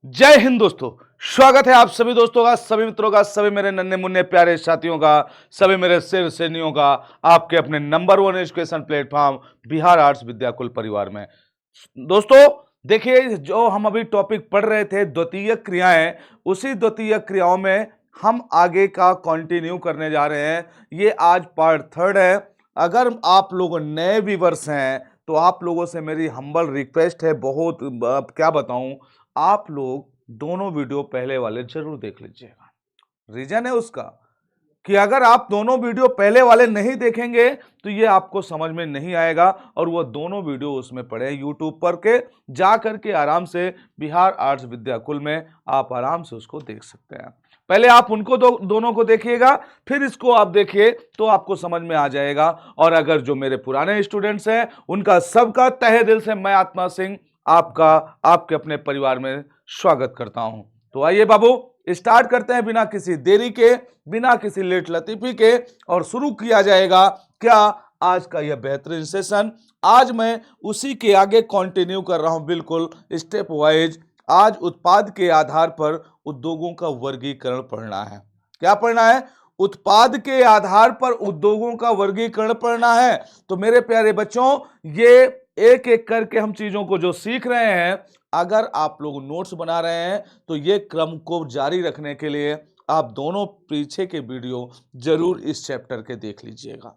जय हिंद दोस्तों। स्वागत है आप सभी दोस्तों का, सभी मित्रों का, सभी मेरे नन्हे मुन्ने प्यारे साथियों का, सभी मेरे शेर सैनियों का आपके अपने number 1 education platform Bihar arts Vidyakul परिवार में। दोस्तों देखिए, जो हम अभी टॉपिक पढ़ रहे थे द्वितीय क्रियाएं, उसी द्वितीय क्रियाओं में हम आगे का कंटिन्यू करने जा रहे हैं। ये आज पार्ट 3 है। अगर आप लोग नए व्यूअर्स हैं तो आप लोगों से मेरी हम्बल रिक्वेस्ट है, बहुत क्या बताऊं, आप लोग दोनों वीडियो पहले वाले जरूर देख लीजिएगा। रीजन है उसका कि अगर आप दोनों वीडियो पहले वाले नहीं देखेंगे तो ये आपको समझ में नहीं आएगा, और वो दोनों वीडियो उसमें पड़े यूट्यूब पर के जा करके आराम से बिहार आर्ट्स विद्याकुल में आप आराम से उसको देख सकते हैं। पहले आप उनको दोनों को देखिएगा, फिर इसको आप देखिए तो आपको समझ में आ जाएगा। और अगर जो मेरे पुराने स्टूडेंट्स हैं उनका सबका तहे दिल से मैं आत्मा सिंह आपका आपके अपने परिवार में स्वागत करता हूं। तो आइए बाबू, स्टार्ट करते हैं बिना किसी देरी के, बिना किसी लेट लतीफी के, और शुरू किया जाएगा क्या आज का यह बेहतरीन सेशन। आज मैं उसी के आगे कंटिन्यू कर रहा हूं, बिल्कुल स्टेप वाइज। आज उत्पाद के आधार पर उद्योगों का वर्गीकरण पढ़ना है। क्या पढ़ना है? उत्पाद के आधार पर उद्योगों का वर्गीकरण पढ़ना है। तो मेरे प्यारे बच्चों, ये एक एक करके हम चीजों को जो सीख रहे हैं, अगर आप लोग नोट्स बना रहे हैं तो ये क्रम को जारी रखने के लिए आप दोनों पीछे के वीडियो जरूर इस चैप्टर के देख लीजिएगा।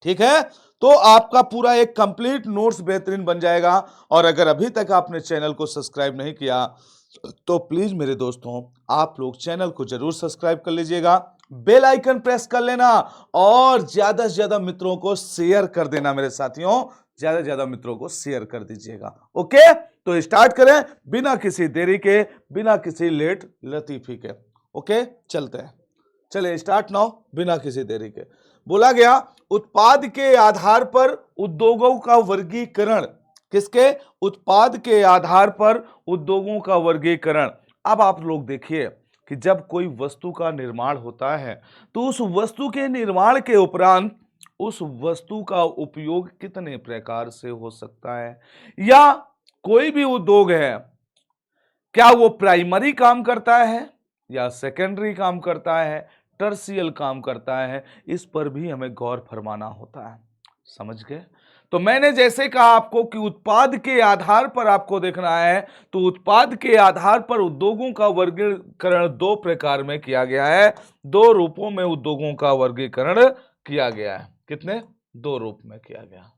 ठीक है? तो आपका पूरा एक कंप्लीट नोट्स बेहतरीन बन जाएगा। और अगर अभी तक आपने चैनल को सब्सक्राइब नहीं किया तो प्लीज मेरे दोस्तों, आप लोग चैनल को जरूर सब्सक्राइब कर लीजिएगा, बेल आइकन प्रेस कर लेना, और ज्यादा से ज्यादा मित्रों को शेयर कर देना। मेरे साथियों, ज्यादा से ज्यादा मित्रों को शेयर कर दीजिएगा। ओके, तो स्टार्ट करें बिना किसी देरी के, बिना किसी लेट लतीफी के। ओके, चलते हैं। चलिए स्टार्ट नाउ, बिना किसी देरी के। बोला गया उत्पाद के आधार पर उद्योगों का वर्गीकरण। किसके? उत्पाद के आधार पर उद्योगों का वर्गीकरण। अब आप लोग देखिए कि जब कोई वस्तु का निर्माण होता है तो उस वस्तु के निर्माण के उपरांत उस वस्तु का उपयोग कितने प्रकार से हो सकता है, या कोई भी उद्योग है, क्या वो प्राइमरी काम करता है या सेकेंडरी काम करता है, टर्शियल काम करता है, इस पर भी हमें गौर फरमाना होता है। समझ गए? तो मैंने जैसे कहा आपको कि उत्पाद के आधार पर आपको देखना है, तो उत्पाद के आधार पर उद्योगों का वर्गीकरण दो प्रकार में किया गया है। दो रूपों में उद्योगों का वर्गीकरण किया गया है। कितने? दो रूप में किया गया।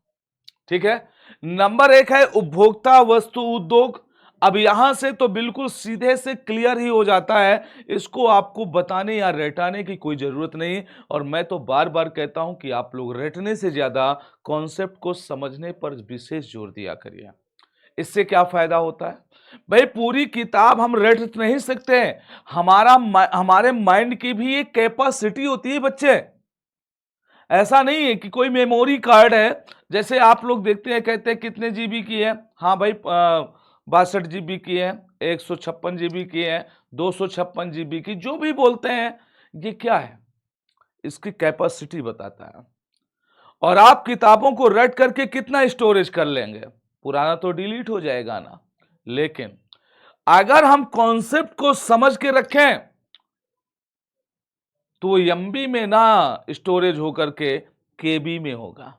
ठीक है। नंबर 1 है उपभोक्ता वस्तु उद्योग। अब यहां से तो बिल्कुल सीधे से क्लियर ही हो जाता है, इसको आपको बताने या रटाने की कोई जरूरत नहीं। और मैं तो बार बार कहता हूं कि आप लोग रटने से ज्यादा कॉन्सेप्ट को समझने पर विशेष जोर दिया करिए। इससे क्या फायदा होता है भाई? पूरी किताब हम रट नहीं सकते। हमारे माइंड की भी एक कैपेसिटी होती है बच्चे। ऐसा नहीं है कि कोई मेमोरी कार्ड है, जैसे आप लोग देखते हैं, कहते हैं कितने जीबी की है। हाँ भाई, 62 GB की है, 156 GB की है, 256 GB की, जो भी बोलते हैं। ये क्या है? इसकी कैपेसिटी बताता है। और आप किताबों को रट करके कितना स्टोरेज कर लेंगे? पुराना तो डिलीट हो जाएगा ना। लेकिन अगर हम कॉन्सेप्ट को समझ के रखें तो एमबी में ना स्टोरेज होकर के केबी में होगा।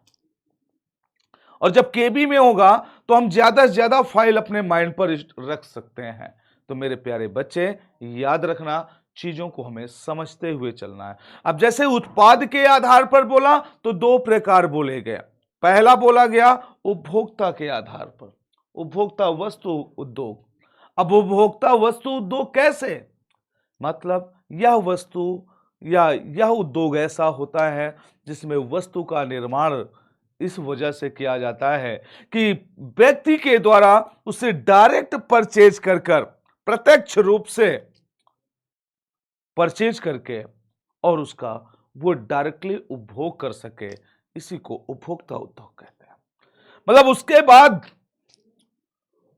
और जब केबी में होगा तो हम ज्यादा से ज्यादा फाइल अपने माइंड पर रख सकते हैं। तो मेरे प्यारे बच्चे, याद रखना, चीजों को हमें समझते हुए चलना है। अब जैसे उत्पाद के आधार पर बोला तो दो प्रकार बोले गए। पहला बोला गया उपभोक्ता के आधार पर, उपभोक्ता वस्तु उद्योग। अब उपभोक्ता वस्तु उद्योग कैसे? मतलब यह वस्तु या यह उद्योग ऐसा होता है जिसमें वस्तु का निर्माण इस वजह से किया जाता है कि व्यक्ति के द्वारा उसे डायरेक्ट परचेज कर प्रत्यक्ष रूप से परचेज करके और उसका वो डायरेक्टली उपभोग कर सके। इसी को उपभोक्ता उद्योग कहते हैं। मतलब उसके बाद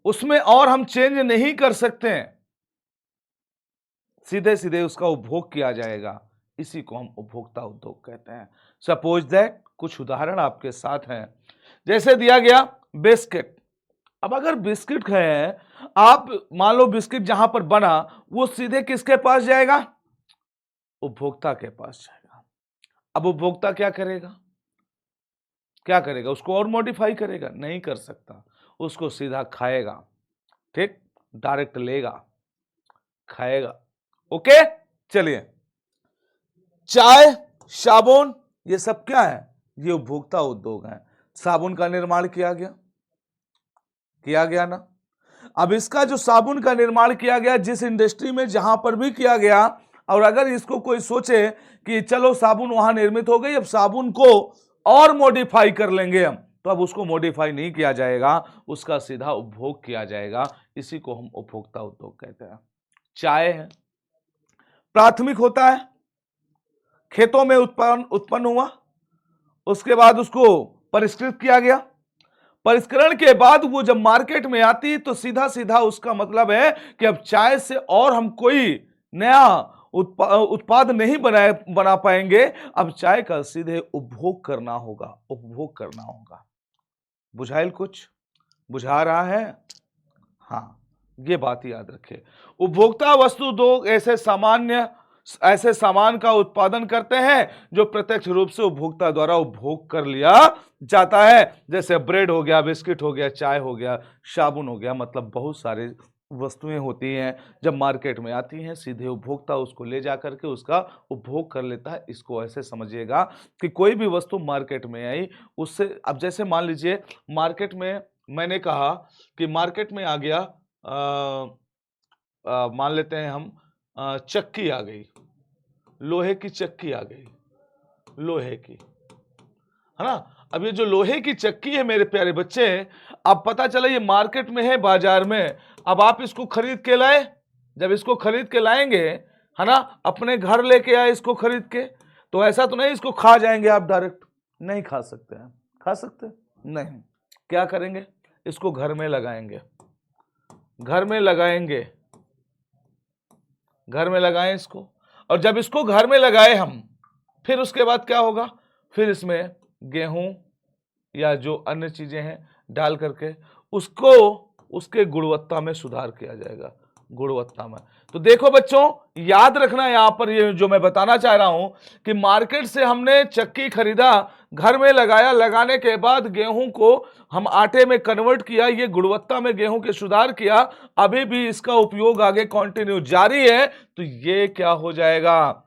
उसमें और हम चेंज नहीं कर सकते हैं, सीधे सीधे उसका उपभोग किया जाएगा। इसी को हम उपभोक्ता उद्योग कहते हैं। सपोज दैट, कुछ उदाहरण आपके साथ हैं। जैसे दिया गया बिस्किट। अब अगर बिस्किट है, आप मान लो बिस्किट जहां पर बना वो सीधे किसके पास जाएगा? उपभोक्ता के पास जाएगा। अब उपभोक्ता क्या करेगा? क्या करेगा? उसको और मॉडिफाई करेगा? नहीं कर सकता, उसको सीधा खाएगा। ठीक, डायरेक्ट लेगा, खाएगा। ओके, चलिए, चाय, साबुन, ये सब क्या है? ये उपभोक्ता उद्योग है। साबुन का निर्माण किया गया ना। अब इसका जो साबुन का निर्माण किया गया, जिस इंडस्ट्री में जहां पर भी किया गया, और अगर इसको कोई सोचे कि चलो साबुन वहां निर्मित हो गई, अब साबुन को और मॉडिफाई कर लेंगे हम, तो अब उसको मॉडिफाई नहीं किया जाएगा, उसका सीधा उपभोग किया जाएगा। इसी को हम उपभोक्ता उद्योग कहते हैं। चाय है, प्राथमिक होता है, खेतों में उत्पन्न हुआ, उसके बाद उसको परिष्कृत किया गया, परिष्करण के बाद वो जब मार्केट में आती तो सीधा सीधा उसका मतलब है कि अब चाय से और हम कोई नया उत्पाद नहीं बना पाएंगे, अब चाय का सीधे उपभोग करना होगा। बुझाइल कुछ बुझा रहा है? हाँ, ये बात याद रखें। उपभोक्ता वस्तु उद्योग ऐसे सामान का उत्पादन करते हैं जो प्रत्यक्ष रूप से उपभोक्ता द्वारा उपभोग कर लिया जाता है, जैसे ब्रेड हो गया, बिस्किट हो गया, चाय हो गया, साबुन हो गया। मतलब बहुत सारी वस्तुएं होती हैं, जब मार्केट में आती हैं सीधे उपभोक्ता उसको ले जा करके उसका उपभोग कर लेता है। इसको ऐसे समझिएगा कि कोई भी वस्तु मार्केट में आई, उससे अब जैसे मान लीजिए मार्केट में, मैंने कहा कि मार्केट में आ गया, मान लेते हैं हम, चक्की आ गई, लोहे की चक्की आ गई, लोहे की, है ना। अब ये जो लोहे की चक्की है मेरे प्यारे बच्चे, अब पता चला ये मार्केट में है, बाजार में, अब आप इसको खरीद के लाए। जब इसको खरीद के लाएंगे, है ना, अपने घर लेके आए इसको खरीद के, तो ऐसा तो नहीं इसको खा जाएंगे आप डायरेक्ट? नहीं खा सकते हैं। खा सकते? नहीं। क्या करेंगे? इसको घर में लगाएंगे, घर में लगाएं इसको। और जब इसको घर में लगाए हम, फिर उसके बाद क्या होगा? फिर इसमें गेहूं या जो अन्य चीजें हैं डाल करके उसको उसके गुणवत्ता में सुधार किया जाएगा, गुणवत्ता में। तो देखो बच्चों, याद रखना यहां पर ये जो मैं बताना चाह रहा हूं कि मार्केट से हमने चक्की खरीदा, घर में लगाया, लगाने के बाद गेहूं को हम आटे में कन्वर्ट किया, ये गुणवत्ता में गेहूं के सुधार किया, अभी भी इसका उपयोग आगे कंटिन्यू जारी है, तो ये क्या हो जाएगा?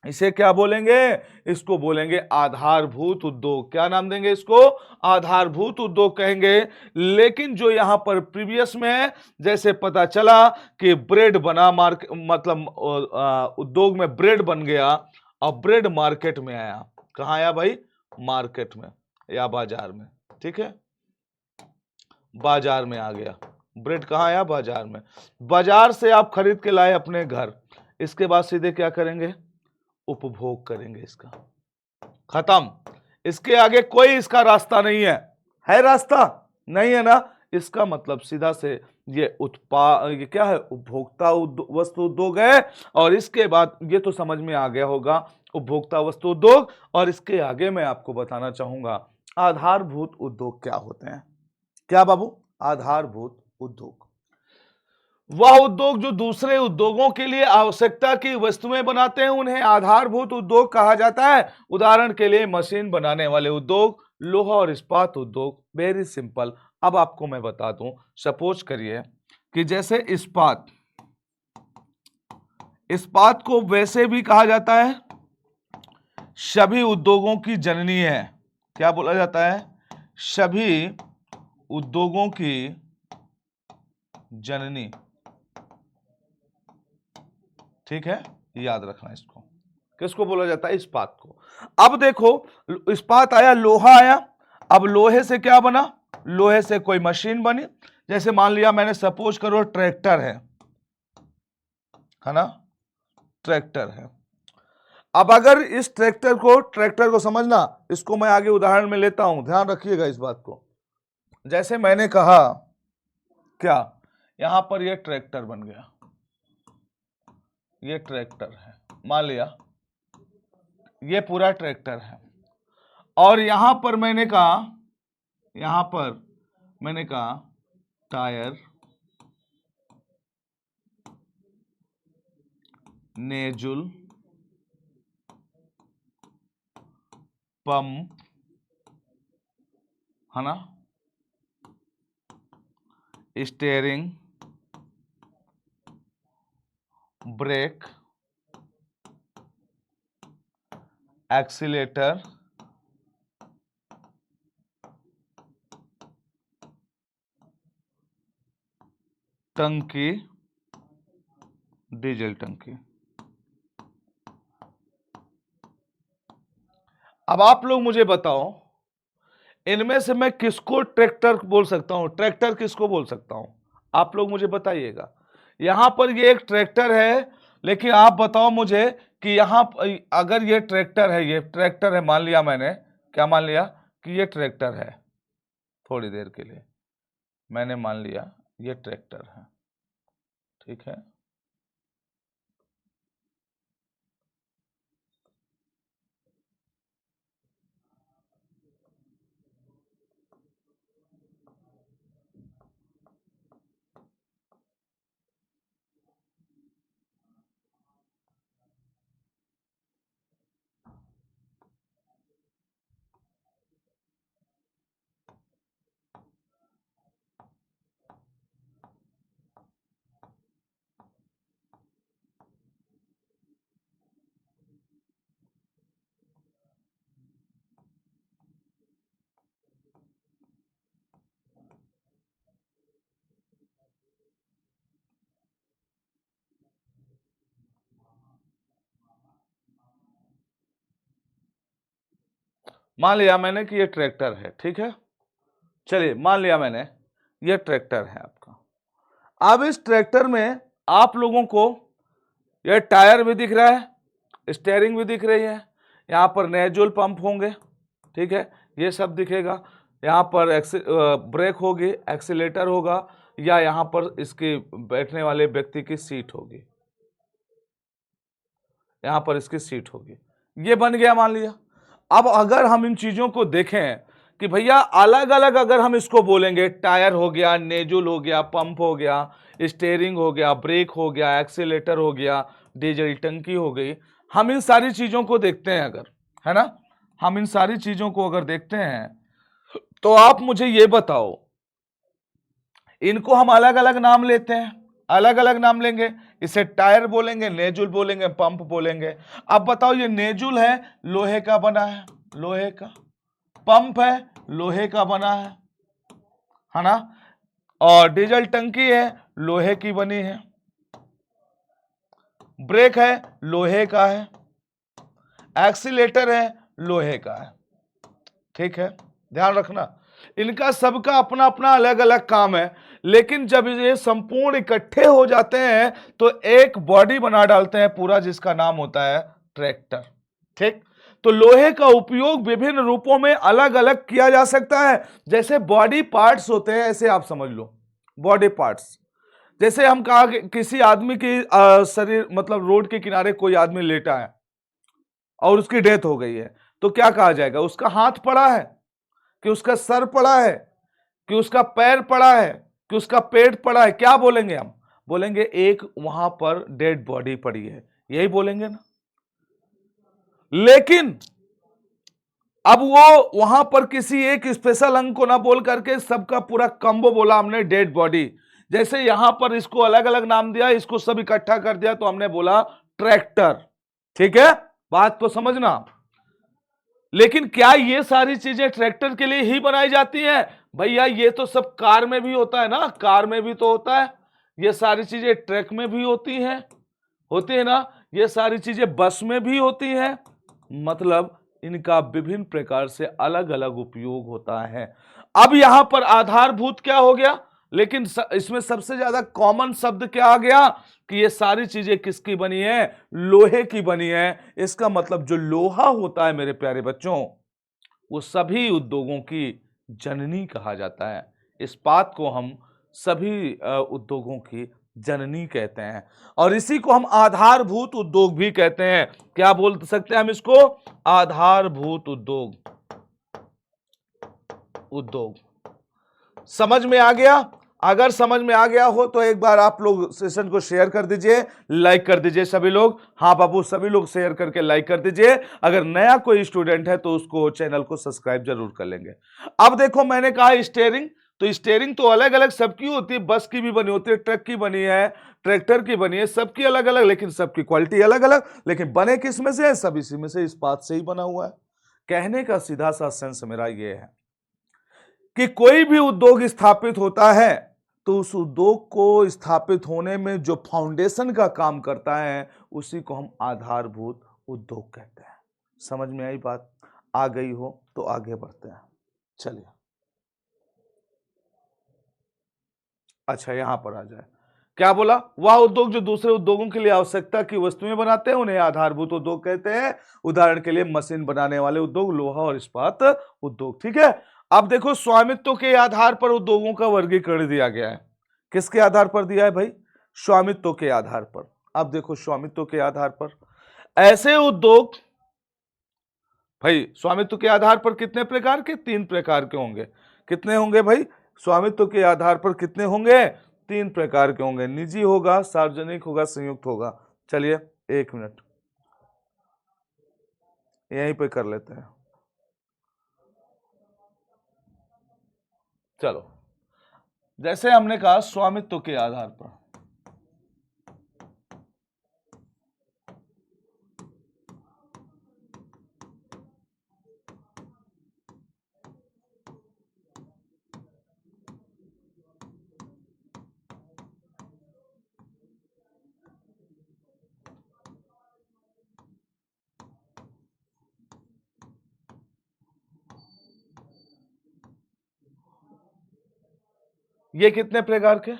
इसे क्या बोलेंगे? इसको बोलेंगे आधारभूत उद्योग। क्या नाम देंगे इसको? आधारभूत उद्योग कहेंगे। लेकिन जो यहां पर प्रीवियस में है, जैसे पता चला कि ब्रेड बना, मतलब उद्योग में ब्रेड बन गया, और ब्रेड मार्केट में आया। कहां आया भाई? मार्केट में या बाजार में। ठीक है, बाजार में आ गया ब्रेड। कहां आया? बाजार में। बाजार से आप खरीद के लाए अपने घर, इसके बाद सीधे क्या करेंगे? उपभोग करेंगे इसका। खत्म। इसके आगे कोई इसका रास्ता नहीं है रास्ता? नहीं है ना। इसका मतलब सीधा से ये क्या है? उपभोक्ता वस्तु उद्योग है। और इसके बाद ये तो समझ में आ गया होगा उपभोक्ता वस्तु उद्योग, और इसके आगे मैं आपको बताना चाहूंगा आधारभूत उद्योग क्या होते हैं। क्या बाबू? आधारभूत उद्योग वह उद्योग जो दूसरे उद्योगों के लिए आवश्यकता की वस्तुएं बनाते हैं, उन्हें आधारभूत उद्योग कहा जाता है। उदाहरण के लिए मशीन बनाने वाले उद्योग, लोहा और इस्पात उद्योग। Very simple. अब आपको मैं बता दूं, सपोज करिए कि जैसे इस्पात को वैसे भी कहा जाता है सभी उद्योगों की जननी है। क्या बोला जाता है? सभी उद्योगों की जननी। ठीक है, याद रखना इसको। किसको बोला जाता है? इस्पात को। अब देखो, इस्पात आया, लोहा आया। अब लोहे से क्या बना? लोहे से कोई मशीन बनी। जैसे मान लिया मैंने, सपोज करो ट्रैक्टर है ना, ट्रैक्टर है। अब अगर इस ट्रैक्टर को समझना, इसको मैं आगे उदाहरण में लेता हूं, ध्यान रखिएगा इस बात को। जैसे मैंने कहा, क्या यहां पर यह ट्रैक्टर बन गया, ये ट्रैक्टर है, मान लिया ये पूरा ट्रैक्टर है। और यहां पर मैंने कहा टायर, नेजुल, पंप, है ना, स्टीयरिंग, ब्रेक, एक्सीलेटर, टंकी, डीजल टंकी। अब आप लोग मुझे बताओ, इनमें से मैं किसको ट्रैक्टर बोल सकता हूं, ट्रैक्टर किसको बोल सकता हूं? आप लोग मुझे बताइएगा। यहां पर ये एक ट्रैक्टर है, लेकिन आप बताओ मुझे कि यहां अगर ये ट्रैक्टर है, ये ट्रैक्टर है, मान लिया मैंने, क्या मान लिया कि ये ट्रैक्टर है, थोड़ी देर के लिए मैंने मान लिया ये ट्रैक्टर है, ठीक है। मान लिया मैंने कि ये ट्रैक्टर है, ठीक है। चलिए मान लिया मैंने ये ट्रैक्टर है आपका। अब इस ट्रैक्टर में आप लोगों को ये टायर भी दिख रहा है, स्टीयरिंग भी दिख रही है, यहां पर नेजुल पंप होंगे, ठीक है, ये सब दिखेगा। यहां पर ब्रेक होगी, एक्सीलेटर होगा, या यहां पर इसके बैठने वाले व्यक्ति की सीट होगी, यहां पर इसकी सीट होगी। ये बन गया मान लिया। अब अगर हम इन चीजों को देखें कि भैया अलग अलग अगर हम इसको बोलेंगे, टायर हो गया, नेजुल हो गया, पंप हो गया, स्टीयरिंग हो गया, ब्रेक हो गया, एक्सीलेटर हो गया, डीजल टंकी हो गई, हम इन सारी चीजों को देखते हैं अगर, है ना, हम इन सारी चीजों को अगर देखते हैं, तो आप मुझे ये बताओ, इनको हम अलग अलग नाम लेते हैं, अलग अलग नाम लेंगे, इसे टायर बोलेंगे, नेजुल बोलेंगे, पंप बोलेंगे। अब बताओ, ये नेजुल है, लोहे का बना है, लोहे का, पंप है, लोहे का बना है ना, और डीजल टंकी है, लोहे की बनी है, ब्रेक है, लोहे का है, एक्सीलेटर है, लोहे का है, ठीक है। ध्यान रखना, इनका सबका अपना अपना अलग अलग काम है, लेकिन जब ये संपूर्ण इकट्ठे हो जाते हैं तो एक बॉडी बना डालते हैं पूरा, जिसका नाम होता है ट्रैक्टर, ठीक। तो लोहे का उपयोग विभिन्न रूपों में अलग अलग किया जा सकता है। जैसे बॉडी पार्ट्स होते हैं, ऐसे आप समझ लो बॉडी पार्ट्स। जैसे हम कहा कि किसी आदमी की शरीर, मतलब रोड के किनारे कोई आदमी लेटा है और उसकी डेथ हो गई है, तो क्या कहा जाएगा, उसका हाथ पड़ा है, कि उसका सर पड़ा है, कि उसका पैर पड़ा है, कि उसका पेट पड़ा है, क्या बोलेंगे हम? बोलेंगे एक वहां पर डेड बॉडी पड़ी है, यही बोलेंगे ना। लेकिन अब वो वहां पर किसी एक स्पेशल अंग को ना बोल करके सबका पूरा कम्बो बोला हमने, डेड बॉडी। जैसे यहां पर इसको अलग अलग नाम दिया, इसको सब इकट्ठा कर दिया, तो हमने बोला ट्रैक्टर, ठीक है, बात तो समझना। लेकिन क्या ये सारी चीजें ट्रैक्टर के लिए ही बनाई जाती हैं? भैया ये तो सब कार में भी होता है ना, कार में भी तो होता है, ये सारी चीजें ट्रक में भी होती है ना, ये सारी चीजें बस में भी होती हैं। मतलब इनका विभिन्न प्रकार से अलग अलग उपयोग होता है। अब यहां पर आधारभूत क्या हो गया, लेकिन इसमें सबसे ज्यादा कॉमन शब्द क्या आ गया कि ये सारी चीजें किसकी बनी है, लोहे की बनी है। इसका मतलब जो लोहा होता है मेरे प्यारे बच्चों, वो सभी उद्योगों की जननी कहा जाता है। इस्पात को हम सभी उद्योगों की जननी कहते हैं, और इसी को हम आधारभूत उद्योग भी कहते हैं। क्या बोल सकते हैं हम इसको? आधारभूत उद्योग। समझ में आ गया? अगर समझ में आ गया हो तो एक बार आप लोग सेशन को शेयर कर दीजिए, लाइक कर दीजिए सभी लोग। हाँ बाबू, सभी लोग शेयर करके लाइक कर दीजिए। अगर नया कोई स्टूडेंट है तो उसको चैनल को सब्सक्राइब जरूर कर लेंगे। अब देखो, मैंने कहा स्टीयरिंग, तो स्टीयरिंग तो अलग अलग सबकी होती है, बस की भी बनी होती है, ट्रक की बनी है, ट्रैक्टर की बनी है, सबकी अलग अलग, लेकिन सबकी क्वालिटी अलग अलग। लेकिन बने किस में से है? सब इसी में से, इस्पात से ही बना हुआ है। कहने का सीधा सा सेंस मेरा ये है कि कोई भी उद्योग स्थापित होता है तो उस उद्योग को स्थापित होने में जो फाउंडेशन का काम करता है उसी को हम आधारभूत उद्योग कहते हैं। समझ में आई बात? आ गई हो तो आगे बढ़ते हैं। चलिए, अच्छा यहां पर आ जाए। क्या बोला? वह उद्योग जो दूसरे उद्योगों के लिए आवश्यकता की वस्तुएं बनाते हैं उन्हें आधारभूत उद्योग कहते हैं। उदाहरण के लिए मशीन बनाने वाले उद्योग, लोहा और इस्पात उद्योग। ठीक है। अब देखो, स्वामित्व के आधार पर उद्योगों का वर्गीकरण दिया गया है। किसके आधार पर दिया है भाई? स्वामित्व के आधार पर। अब देखो, स्वामित्व के आधार पर ऐसे उद्योग, भाई स्वामित्व के आधार पर कितने प्रकार के? 3 प्रकार के होंगे। कितने होंगे भाई? स्वामित्व के आधार पर कितने होंगे? 3 प्रकार के होंगे। निजी होगा, सार्वजनिक होगा, संयुक्त होगा। चलिए 1 मिनट यहीं पे कर लेते हैं। चलो, जैसे हमने कहा स्वामित्व के आधार पर, ये कितने प्रकार के?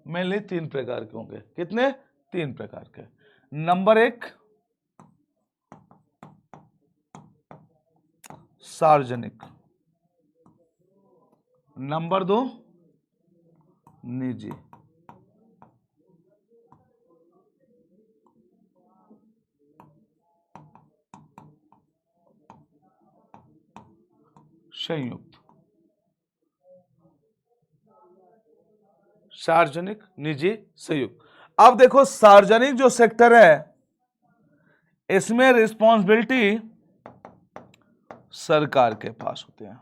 मेनली 3 प्रकार के होंगे। कितने? 3 प्रकार के। नंबर 1 सार्वजनिक, नंबर 2 निजी, संयुक्त। सार्वजनिक, निजी, संयुक्त। अब देखो, सार्वजनिक जो सेक्टर है इसमें रिस्पॉन्सिबिलिटी सरकार के पास होते हैं।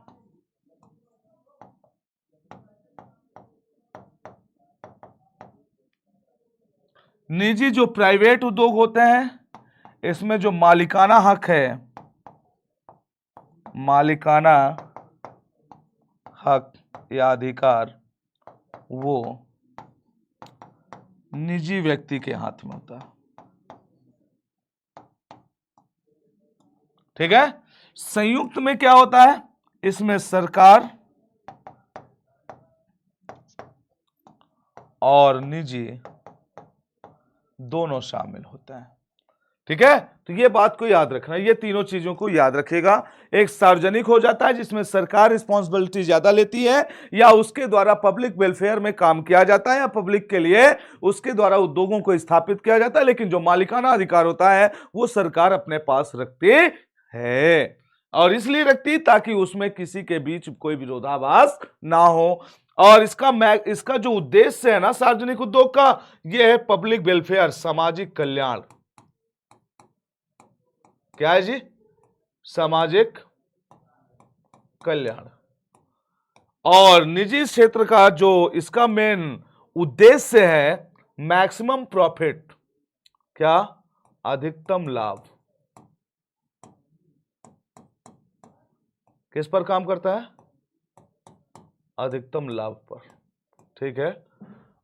निजी जो प्राइवेट उद्योग होते हैं इसमें जो मालिकाना हक है, मालिकाना हक या अधिकार, वो निजी व्यक्ति के हाथ में होता है। ठीक है। संयुक्त में क्या होता है? इसमें सरकार और निजी दोनों शामिल होते हैं। ठीक है। तो ये बात को याद रखना, ये तीनों चीजों को याद रखिएगा। एक सार्वजनिक हो जाता है जिसमें सरकार रिस्पॉन्सिबिलिटी ज्यादा लेती है, या उसके द्वारा पब्लिक वेलफेयर में काम किया जाता है, या पब्लिक के लिए उसके द्वारा उद्योगों को स्थापित किया जाता है। लेकिन जो मालिकाना अधिकार होता है वो सरकार अपने पास रखती है, और इसलिए रखती ताकि उसमें किसी के बीच कोई विरोधाभास ना हो। और इसका जो उद्देश्य है ना सार्वजनिक उद्योग का, यह है पब्लिक वेलफेयर, सामाजिक कल्याण। क्या है जी? सामाजिक कल्याण। और निजी क्षेत्र का जो इसका मेन उद्देश्य है, मैक्सिमम प्रॉफिट। क्या? अधिकतम लाभ। किस पर काम करता है? अधिकतम लाभ पर। ठीक है।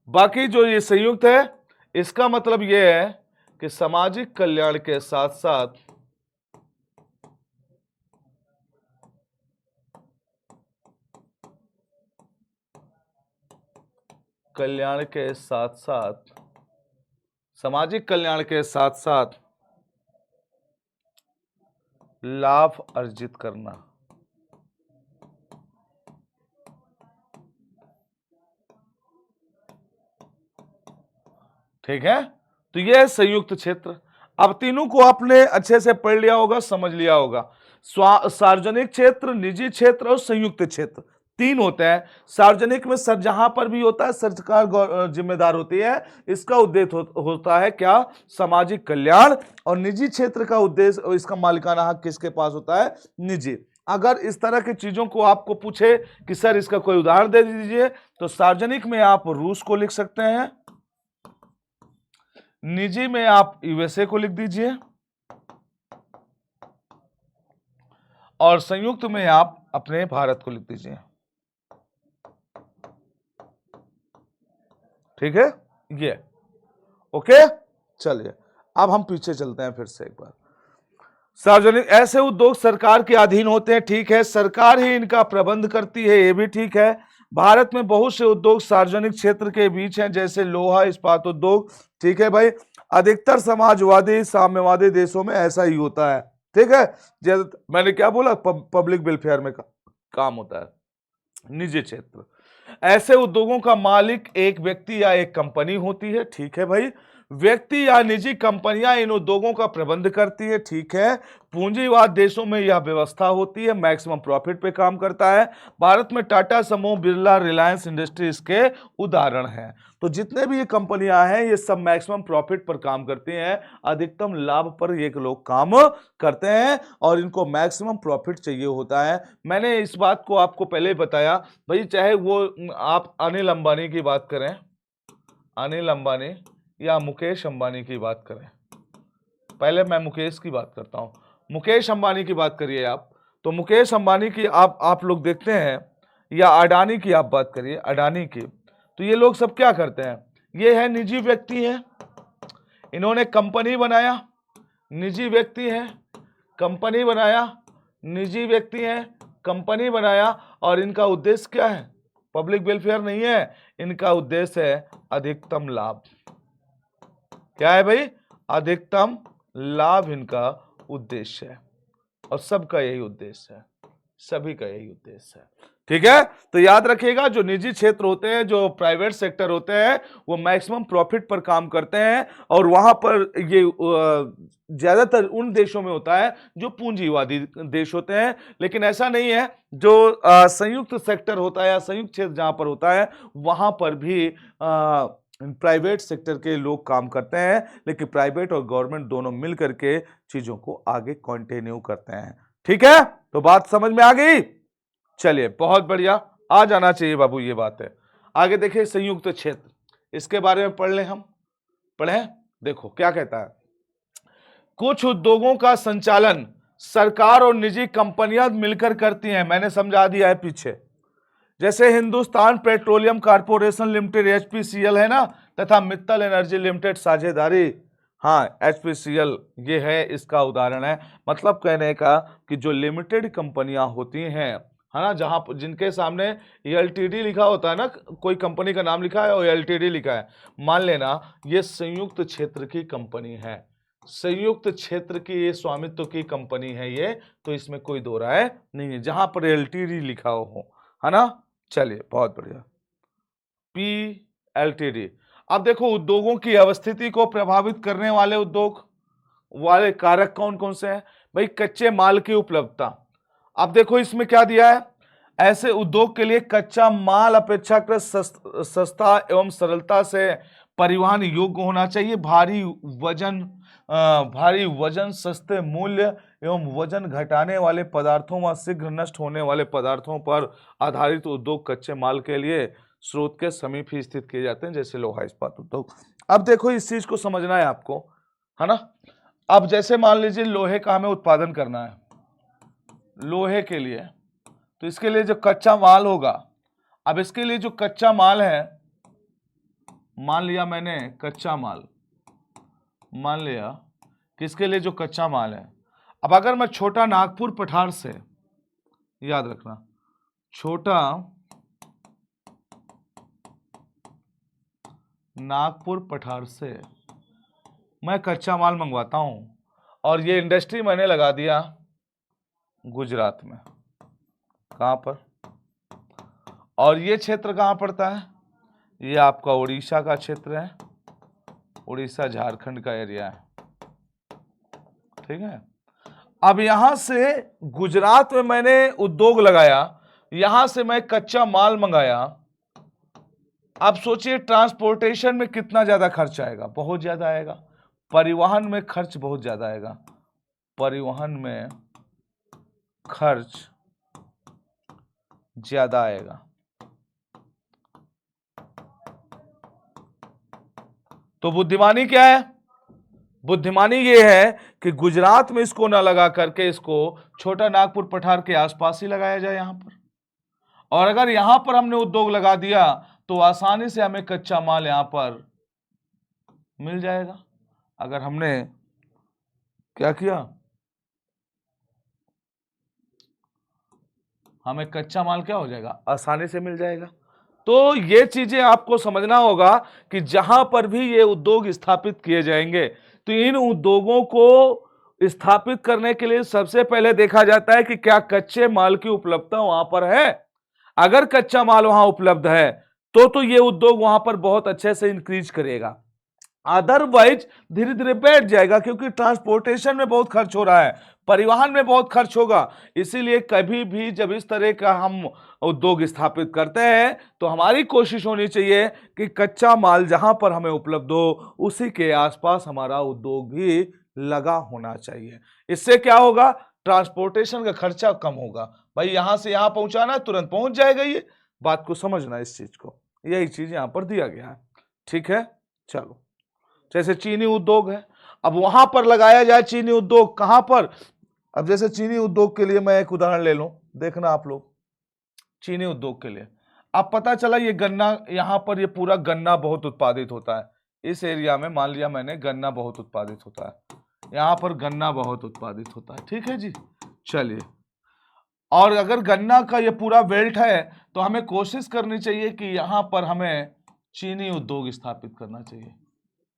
बाकी जो ये संयुक्त है इसका मतलब यह है कि सामाजिक कल्याण के साथ साथ सामाजिक कल्याण के साथ साथ लाभ अर्जित करना। ठीक है। तो यह है संयुक्त क्षेत्र। अब तीनों को आपने अच्छे से पढ़ लिया होगा, समझ लिया होगा। सार्वजनिक क्षेत्र, निजी क्षेत्र और संयुक्त क्षेत्र, 3 होते हैं। सार्वजनिक में सर जहां पर भी होता है सरकार जिम्मेदार होती है, इसका उद्देश्य होता है क्या, सामाजिक कल्याण। और निजी क्षेत्र का उद्देश्य, इसका मालिकाना हक किसके पास होता है, निजी। अगर इस तरह की चीजों को आपको पूछे कि सर इसका कोई उदाहरण दे दीजिए, तो सार्वजनिक में आप रूस को लिख सकते हैं, निजी में आप यूएसए को लिख दीजिए, और संयुक्त में आप अपने भारत को लिख दीजिए। ठीक है, ये ओके। चलिए अब हम पीछे चलते हैं फिर से एक बार। सार्वजनिक ऐसे उद्योग सरकार के अधीन होते हैं, ठीक है, सरकार ही इनका प्रबंध करती है, ये भी ठीक है। भारत में बहुत से उद्योग सार्वजनिक क्षेत्र के बीच हैं, जैसे लोहा इस्पात उद्योग, ठीक है भाई। अधिकतर समाजवादी साम्यवादी देशों में ऐसा ही होता है, ठीक है। जैसे मैंने क्या बोला, पब्लिक वेलफेयर में काम होता है, निजी क्षेत्र। ऐसे उद्योगों का मालिक एक व्यक्ति या एक कंपनी होती है, ठीक है भाई। व्यक्ति या निजी कंपनियां इन उद्योगों का प्रबंध करती है, ठीक है। पूंजीवाद देशों में यह व्यवस्था होती है, मैक्सिमम प्रॉफिट पे काम करता है। भारत में टाटा समूह, बिरला, रिलायंस इंडस्ट्रीज के उदाहरण हैं। तो जितने भी ये कंपनियां हैं ये सब मैक्सिमम प्रॉफिट पर काम करती हैं, अधिकतम लाभ पर ये लोग काम करते हैं और इनको मैक्सिमम प्रॉफिट चाहिए होता है। मैंने इस बात को आपको पहले ही बताया भाई, चाहे वो आप अनिल अंबानी की बात करें, अनिल अंबानी या मुकेश अंबानी की बात करें, पहले मैं मुकेश की बात करता हूं। मुकेश अंबानी की बात करिए आप, तो मुकेश अंबानी की आप लोग देखते हैं, या अडानी की आप बात करिए, अडानी की, तो ये लोग सब क्या करते हैं, ये है निजी व्यक्ति हैं, इन्होंने कंपनी बनाया, निजी व्यक्ति हैं, कंपनी बनाया, निजी व्यक्ति हैं, कंपनी बनाया, और इनका उद्देश्य क्या है, पब्लिक वेलफेयर नहीं है, इनका उद्देश्य है अधिकतम लाभ। क्या है भाई, अधिकतम लाभ इनका उद्देश्य है, और सबका यही उद्देश्य है, सभी का यही उद्देश्य है, ठीक है। तो याद रखिएगा, जो निजी क्षेत्र होते हैं, जो प्राइवेट सेक्टर होते हैं, वो मैक्सिमम प्रॉफिट पर काम करते हैं, और वहां पर ये ज्यादातर उन देशों में होता है जो पूंजीवादी देश होते हैं। लेकिन ऐसा नहीं है, जो संयुक्त सेक्टर होता है या संयुक्त क्षेत्र जहां पर होता है, वहां पर भी प्राइवेट सेक्टर के लोग काम करते हैं, लेकिन प्राइवेट और गवर्नमेंट दोनों मिल करके चीजों को आगे कंटिन्यू करते हैं, ठीक है। तो बात समझ में आ गई, चलिए बहुत बढ़िया, आ जाना चाहिए बाबू, ये बात है। आगे देखिए संयुक्त क्षेत्र, इसके बारे में पढ़ लें, हम पढ़ें। देखो क्या कहता है, कुछ उद्योगों का संचालन सरकार और निजी कंपनियां मिलकर करती हैं, मैंने समझा दिया है पीछे। जैसे Hindustan petroleum corporation limited HPCL है ना, तथा मित्तल एनर्जी लिमिटेड साझेदारी, हाँ एचपीसीएल ये है, इसका उदाहरण है। मतलब कहने का कि जो लिमिटेड कंपनियां होती हैं, है ना, जहां जिनके सामने एलटीडी लिखा होता है ना, कोई कंपनी का नाम लिखा है और एलटीडी लिखा है, मान लेना ये संयुक्त क्षेत्र की कंपनी है, संयुक्त क्षेत्र की ये स्वामित्व की कंपनी है ये, तो इसमें कोई दो राय नहीं है, जहां पर एलटीडी लिखा हो, है ना। चलिए बहुत बढ़िया, पीएलटीडी। अब देखो उद्योगों की अवस्थिति को प्रभावित करने वाले उद्योग वाले कारक कौन कौन से हैं भाई, कच्चे माल की उपलब्धता। अब देखो इसमें क्या दिया है, ऐसे उद्योग के लिए कच्चा माल अपेक्षाकृत सस्ता एवं सरलता से परिवहन योग्य होना चाहिए। भारी वजन, सस्ते मूल्य एवं वजन घटाने वाले पदार्थों व शीघ्र नष्ट होने वाले पदार्थों पर आधारित उद्योग कच्चे माल के लिए स्रोत के समीप ही स्थित किए जाते हैं, जैसे लोहा इस्पात उद्योग। अब देखो इस चीज को समझना है आपको, है ना। अब जैसे मान लीजिए लोहे का हमें उत्पादन करना है, लोहे के लिए, तो इसके लिए जो कच्चा माल होगा, अब इसके लिए जो कच्चा माल है, मान लिया मैंने कच्चा माल, मान लिया कि इसके लिए जो कच्चा माल है, अब अगर मैं छोटा नागपुर पठार से, याद रखना, छोटा नागपुर पठार से मैं कच्चा माल मंगवाता हूं, और ये इंडस्ट्री मैंने लगा दिया गुजरात में, कहां पर, और ये क्षेत्र कहां पड़ता है, ये आपका उड़ीसा का क्षेत्र है, उड़ीसा झारखंड का एरिया है, ठीक है। अब यहां से गुजरात में मैंने उद्योग लगाया, यहां से मैं कच्चा माल मंगाया, अब सोचिए ट्रांसपोर्टेशन में कितना ज्यादा खर्च आएगा, बहुत ज्यादा आएगा। परिवहन में खर्च बहुत ज्यादा आएगा, परिवहन में खर्च ज्यादा आएगा। तो बुद्धिमानी क्या है? बुद्धिमानी ये है कि गुजरात में इसको ना लगा करके इसको छोटा नागपुर पठार के आसपास ही लगाया जाए यहां पर। और अगर यहां पर हमने उद्योग लगा दिया तो आसानी से हमें कच्चा माल यहां पर मिल जाएगा। अगर हमने क्या किया, हमें कच्चा माल क्या हो जाएगा, आसानी से मिल जाएगा। तो ये चीजें आपको समझना होगा कि जहां पर भी ये उद्योग स्थापित किए जाएंगे तो इन उद्योगों को स्थापित करने के लिए सबसे पहले देखा जाता है कि क्या कच्चे माल की उपलब्धता वहां पर है। अगर कच्चा माल वहां उपलब्ध है तो ये उद्योग वहां पर बहुत अच्छे से इंक्रीज करेगा। अदरवाइज धीरे धीरे बैठ जाएगा, क्योंकि ट्रांसपोर्टेशन में बहुत खर्च हो रहा है, परिवहन में बहुत खर्च होगा। इसीलिए कभी भी जब इस तरह का हम उद्योग स्थापित करते हैं तो हमारी कोशिश होनी चाहिए कि कच्चा माल जहां पर हमें उपलब्ध हो उसी के आसपास हमारा उद्योग भी लगा होना चाहिए। इससे क्या होगा, ट्रांसपोर्टेशन का खर्चा कम होगा। भाई यहां से यहां पहुंचाना है, तुरंत पहुंच जाएगा। ये बात को समझना, इस चीज को, यही चीज यहां पर दिया गया है। ठीक है, चलो। जैसे चीनी उद्योग है, अब वहां पर लगाया जाए चीनी उद्योग, कहां पर? अब जैसे चीनी उद्योग के लिए मैं एक उदाहरण ले लूं, देखना आप लोग। चीनी उद्योग के लिए अब पता चला ये गन्ना, यहां पर ये पूरा गन्ना बहुत उत्पादित होता है। इस एरिया में मान लिया मैंने गन्ना बहुत उत्पादित होता है, यहां पर गन्ना बहुत उत्पादित होता है। ठीक है जी, चलिए। और अगर गन्ना का ये पूरा बेल्ट है तो हमें कोशिश करनी चाहिए कि यहां पर हमें चीनी उद्योग स्थापित करना चाहिए,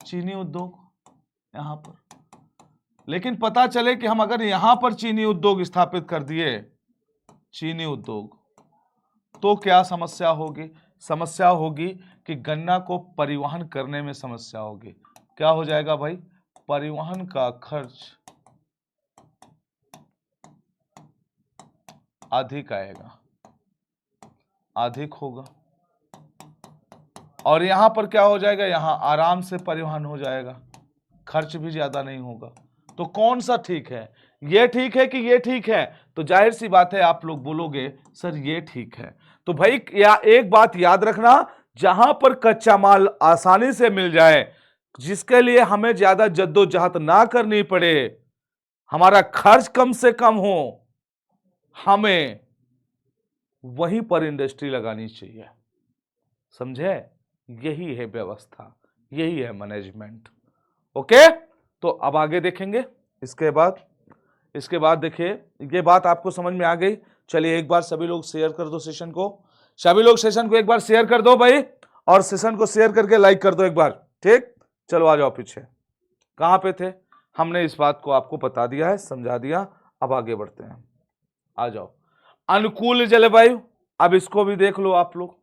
चीनी उद्योग यहां पर। लेकिन पता चले कि हम अगर यहां पर चीनी उद्योग स्थापित कर दिए, चीनी उद्योग, तो क्या समस्या होगी? समस्या होगी कि गन्ना को परिवहन करने में समस्या होगी। क्या हो जाएगा भाई? परिवहन का खर्च अधिक आएगा, अधिक होगा। और यहां पर क्या हो जाएगा, यहां आराम से परिवहन हो जाएगा, खर्च भी ज्यादा नहीं होगा। तो कौन सा ठीक है, ये ठीक है कि ये ठीक है? तो जाहिर सी बात है आप लोग बोलोगे सर ये ठीक है। तो भाई एक बात याद रखना, जहां पर कच्चा माल आसानी से मिल जाए, जिसके लिए हमें ज्यादा जद्दोजहद ना करनी पड़े, हमारा खर्च कम से कम हो, हमें वहीं पर इंडस्ट्री लगानी चाहिए। समझे? यही है व्यवस्था, यही है मैनेजमेंट। ओके, तो अब आगे देखेंगे। इसके बाद देखिए, ये बात आपको समझ में आ गई। चलिए एक बार सभी लोग शेयर कर दो सेशन को, सभी लोग सेशन को एक बार शेयर कर दो भाई, और सेशन को शेयर करके लाइक कर दो एक बार। ठीक, चलो आ जाओ पीछे। कहां पे थे? हमने इस बात को आपको बता दिया है, समझा दिया। अब आगे बढ़ते हैं, आ जाओ। अनुकूल जलवायु, अब इसको भी देख लो आप लोग,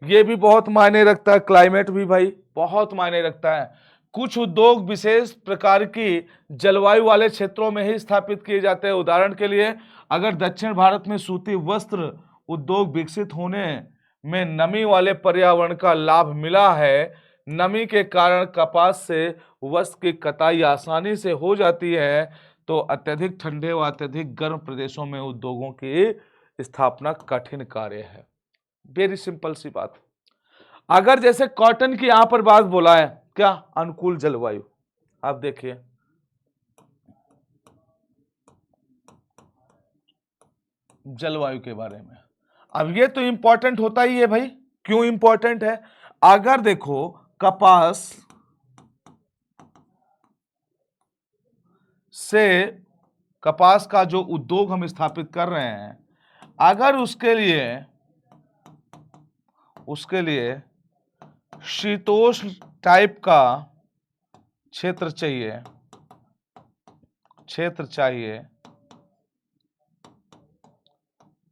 ये भी बहुत मायने रखता है। क्लाइमेट भी भाई बहुत मायने रखता है। कुछ उद्योग विशेष प्रकार की जलवायु वाले क्षेत्रों में ही स्थापित किए जाते हैं। उदाहरण के लिए, अगर दक्षिण भारत में सूती वस्त्र उद्योग विकसित होने में नमी वाले पर्यावरण का लाभ मिला है, नमी के कारण कपास से वस्त्र की कताई आसानी से हो जाती है, तो अत्यधिक ठंडे व अत्यधिक गर्म प्रदेशों में उद्योगों की स्थापना कठिन कार्य है। वेरी सिंपल सी बात। अगर जैसे कॉटन की यहां पर बात बोला है, क्या? अनुकूल जलवायु। आप देखिए, जलवायु के बारे में, अब ये तो इंपॉर्टेंट होता ही है भाई। क्यों इंपॉर्टेंट है? अगर देखो कपास से, कपास का जो उद्योग हम स्थापित कर रहे हैं, अगर उसके लिए शीतोष्ण टाइप का क्षेत्र चाहिए,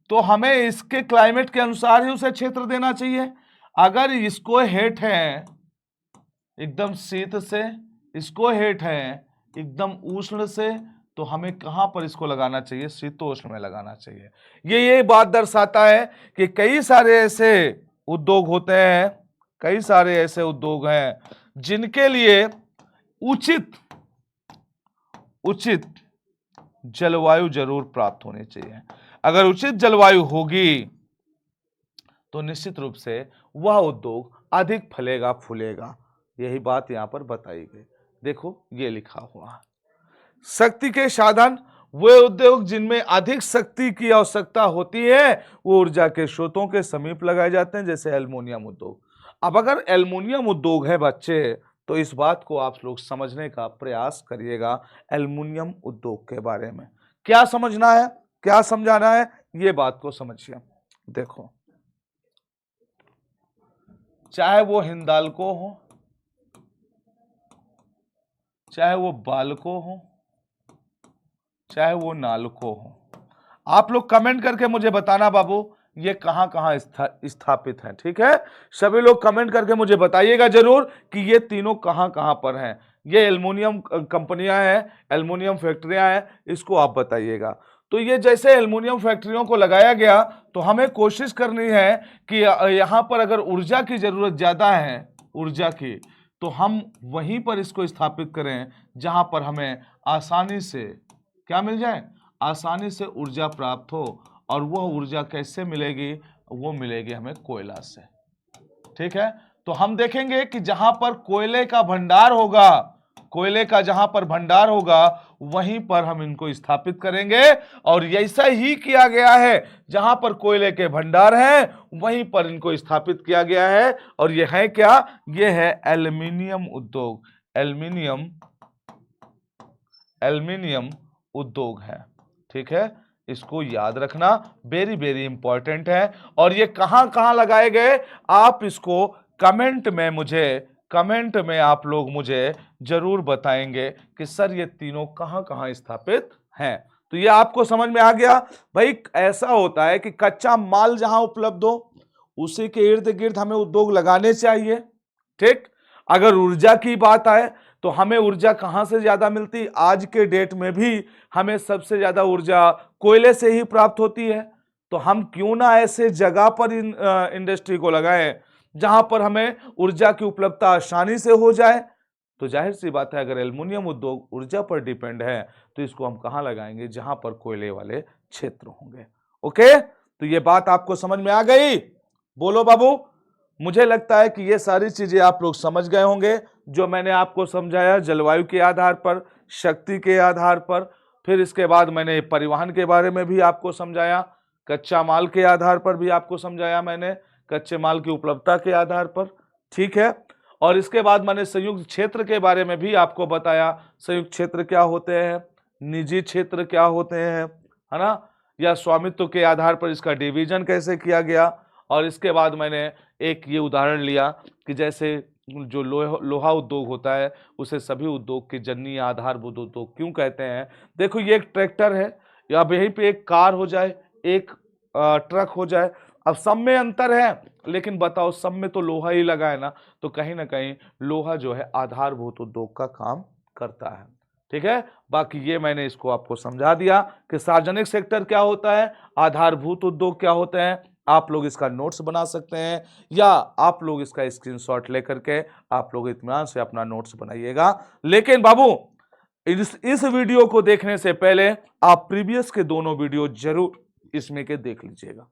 तो हमें इसके क्लाइमेट के अनुसार ही उसे क्षेत्र देना चाहिए। अगर इसको हेठ है एकदम शीत से, इसको हेठ है एकदम उष्ण से, तो हमें कहां पर इसको लगाना चाहिए, शीतोष्ण में लगाना चाहिए। ये बात दर्शाता है कि कई सारे ऐसे उद्योग होते हैं, कई सारे ऐसे उद्योग हैं जिनके लिए उचित उचित जलवायु जरूर प्राप्त होनी चाहिए। अगर उचित जलवायु होगी तो निश्चित रूप से वह उद्योग अधिक फलेगा फूलेगा। यही बात यहां पर बताई गई। देखो ये लिखा हुआ है, शक्ति के साधन वे उद्योग जिनमें अधिक शक्ति की आवश्यकता होती है वो ऊर्जा के स्रोतों के समीप लगाए जाते हैं, जैसे एल्युमिनियम उद्योग। अब अगर एल्युमिनियम उद्योग है बच्चे, तो इस बात को आप लोग समझने का प्रयास करिएगा। एल्युमिनियम उद्योग के बारे में क्या समझना है, क्या समझाना है, ये बात को समझिए। देखो, चाहे वो हिंदाल्को हो, चाहे वो बाल्को हो, चाहे वो नाल्को हो, आप लोग कमेंट करके मुझे बताना बाबू ये कहां कहां स्थापित है। ठीक है, सभी लोग कमेंट करके मुझे बताइएगा जरूर कि ये तीनों कहां कहां पर हैं। ये एल्युमिनियम कंपनियां हैं, एल्युमिनियम फैक्ट्रियां हैं, इसको आप बताइएगा। तो ये जैसे एल्युमिनियम फैक्ट्रियों को लगाया गया तो हमें कोशिश करनी है कि यहां पर अगर ऊर्जा की जरूरत ज्यादा है, ऊर्जा की, तो हम वहीं पर इसको स्थापित करें जहां पर हमें आसानी से क्या मिल जाए, आसानी से ऊर्जा प्राप्त हो। और वह ऊर्जा कैसे मिलेगी, वो मिलेगी हमें कोयला से। ठीक है, तो हम देखेंगे कि जहां पर कोयले का भंडार होगा, कोयले का जहां पर भंडार होगा वहीं पर हम इनको स्थापित करेंगे। और ऐसा ही किया गया है, जहां पर कोयले के भंडार हैं वहीं पर इनको स्थापित किया गया है। और यह है क्या, यह है एल्युमिनियम उद्योग। एल्युमिनियम उद्योग है। ठीक है, इसको याद रखना, वेरी वेरी इंपॉर्टेंट है। और ये कहां कहां लगाए गए, आप इसको कमेंट में मुझे, कमेंट में आप लोग मुझे जरूर बताएंगे कि सर ये तीनों कहां कहां स्थापित हैं। तो ये आपको समझ में आ गया भाई। ऐसा होता है कि कच्चा माल जहां उपलब्ध हो उसी के इर्द गिर्द हमें उद्योग लगाने चाहिए। ठीक, अगर ऊर्जा की बात आए तो हमें ऊर्जा कहां से ज्यादा मिलती, आज के डेट में भी हमें सबसे ज्यादा ऊर्जा कोयले से ही प्राप्त होती है। तो हम क्यों ना ऐसे जगह पर इंडस्ट्री को लगाएं जहां पर हमें ऊर्जा की उपलब्धता आसानी से हो जाए। तो जाहिर सी बात है, अगर एल्युमिनियम उद्योग ऊर्जा पर डिपेंड है तो इसको हम कहां लगाएंगे, जहां पर कोयले वाले क्षेत्र होंगे। ओके, तो ये बात आपको समझ में आ गई, बोलो बाबू। मुझे लगता है कि ये सारी चीजें आप लोग समझ गए होंगे, जो मैंने आपको समझाया जलवायु के आधार पर, शक्ति के आधार पर, फिर इसके बाद मैंने परिवहन के बारे में भी आपको समझाया, कच्चा माल के आधार पर भी आपको समझाया मैंने, कच्चे माल की उपलब्धता के आधार पर। ठीक है, और इसके बाद मैंने संयुक्त क्षेत्र के बारे में भी आपको बताया, संयुक्त क्षेत्र क्या होते हैं, निजी क्षेत्र क्या होते हैं, है ना, या स्वामित्व के आधार पर इसका डिवीजन कैसे किया गया। और इसके बाद मैंने एक ये उदाहरण लिया कि जैसे जो लोहा उद्योग होता है उसे सभी उद्योग के जननी या आधारभूत उद्योग क्यों कहते हैं। देखो, ये एक ट्रैक्टर है, या यहीं पे एक कार हो जाए, एक ट्रक हो जाए, अब सब में अंतर है, लेकिन बताओ सब में तो लोहा ही लगा है ना, तो कहीं ना कहीं लोहा जो है आधारभूत उद्योग का काम करता है। ठीक है, बाकी ये मैंने इसको आपको समझा दिया कि सार्वजनिक सेक्टर क्या होता है, आधारभूत उद्योग क्या होते हैं। आप लोग इसका नोट्स बना सकते हैं, या आप लोग इसका स्क्रीनशॉट लेकर के आप लोग इत्मीनान से अपना नोट्स बनाइएगा। लेकिन बाबू, इस वीडियो को देखने से पहले आप प्रीवियस के दोनों वीडियो जरूर इसमें के देख लीजिएगा,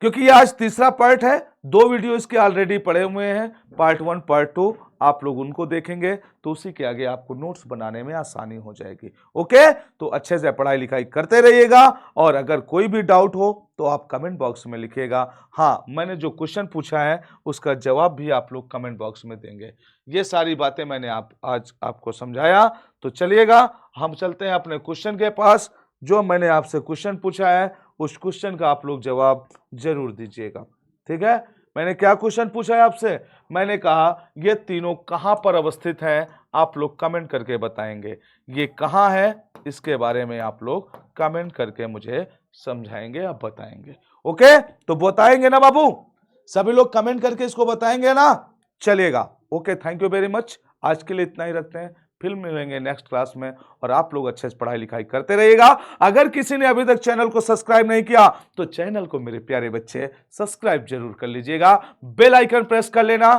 क्योंकि ये आज तीसरा पार्ट है। दो वीडियो इसके ऑलरेडी पड़े हुए हैं, पार्ट 1 पार्ट 2, आप लोग उनको देखेंगे तो उसी के आगे आपको नोट्स बनाने में आसानी हो जाएगी। ओके, तो अच्छे से पढ़ाई लिखाई करते रहिएगा, और अगर कोई भी डाउट हो तो आप कमेंट बॉक्स में लिखिएगा। हाँ, मैंने जो क्वेश्चन पूछा है उसका जवाब भी आप लोग कमेंट बॉक्स में देंगे। ये सारी बातें मैंने आज आपको समझाया। तो चलिएगा, हम चलते हैं अपने क्वेश्चन के पास। जो मैंने आपसे क्वेश्चन पूछा है उस क्वेश्चन का आप लोग जवाब जरूर दीजिएगा। ठीक है, मैंने क्या क्वेश्चन पूछा है आपसे, मैंने कहा ये तीनों कहां पर अवस्थित हैं, आप लोग कमेंट करके बताएंगे। ये कहां है इसके बारे में आप लोग कमेंट करके मुझे समझाएंगे, आप बताएंगे। ओके, तो बताएंगे ना बाबू, सभी लोग कमेंट करके इसको बताएंगे ना, चलेगा। Okay, thank you very much, आज के लिए इतना ही रखते हैं, फिर मिलेंगे नेक्स्ट क्लास में, और आप लोग अच्छे से पढ़ाई लिखाई करते रहिएगा। अगर किसी ने अभी तक चैनल को सब्सक्राइब नहीं किया तो चैनल को मेरे प्यारे बच्चे सब्सक्राइब जरूर कर लीजिएगा, बेल आइकन प्रेस कर लेना,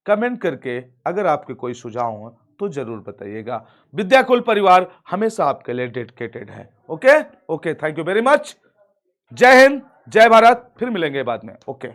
कमेंट करके अगर आपके कोई सुझाव हो तो जरूर बताइएगा। विद्याकुल परिवार हमेशा आपके लिए डेडिकेटेड है। Okay, thank you very much. जय हिंद, जय भारत। फिर मिलेंगे बाद में। ओके।